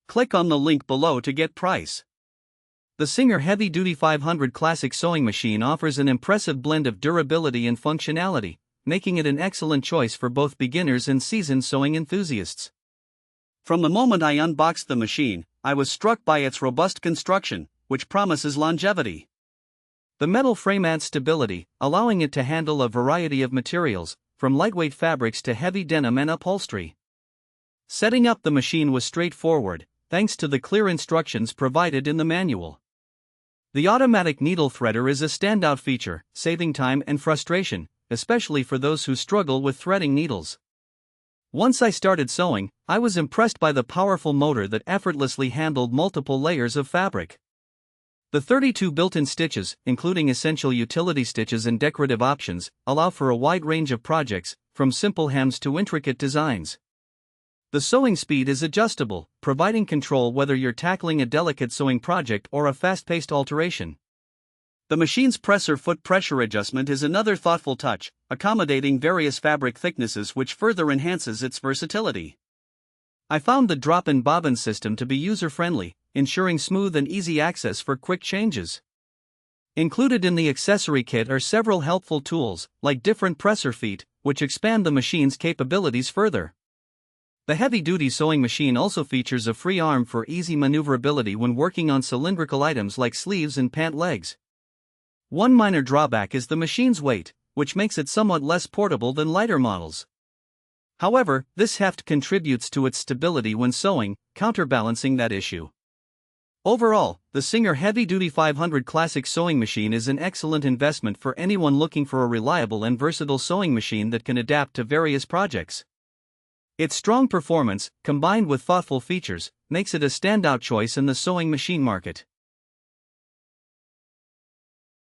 Click on the link below to get price. The Singer Heavy Duty 500 Classic Sewing Machine offers an impressive blend of durability and functionality, making it an excellent choice for both beginners and seasoned sewing enthusiasts. From the moment I unboxed the machine, I was struck by its robust construction, which promises longevity. The metal frame adds stability, allowing it to handle a variety of materials, from lightweight fabrics to heavy denim and upholstery. Setting up the machine was straightforward, thanks to the clear instructions provided in the manual. The automatic needle threader is a standout feature, saving time and frustration, especially for those who struggle with threading needles. Once I started sewing, I was impressed by the powerful motor that effortlessly handled multiple layers of fabric. The 32 built-in stitches, including essential utility stitches and decorative options, allow for a wide range of projects, from simple hems to intricate designs. The sewing speed is adjustable, providing control whether you're tackling a delicate sewing project or a fast-paced alteration. The machine's presser foot pressure adjustment is another thoughtful touch, accommodating various fabric thicknesses which further enhances its versatility. I found the drop-in bobbin system to be user-friendly, ensuring smooth and easy access for quick changes. Included in the accessory kit are several helpful tools, like different presser feet, which expand the machine's capabilities further. The heavy-duty sewing machine also features a free arm for easy maneuverability when working on cylindrical items like sleeves and pant legs. One minor drawback is the machine's weight, which makes it somewhat less portable than lighter models. However, this heft contributes to its stability when sewing, counterbalancing that issue. Overall, the Singer Heavy Duty 500 Classic Sewing Machine is an excellent investment for anyone looking for a reliable and versatile sewing machine that can adapt to various projects. Its strong performance, combined with thoughtful features, makes it a standout choice in the sewing machine market.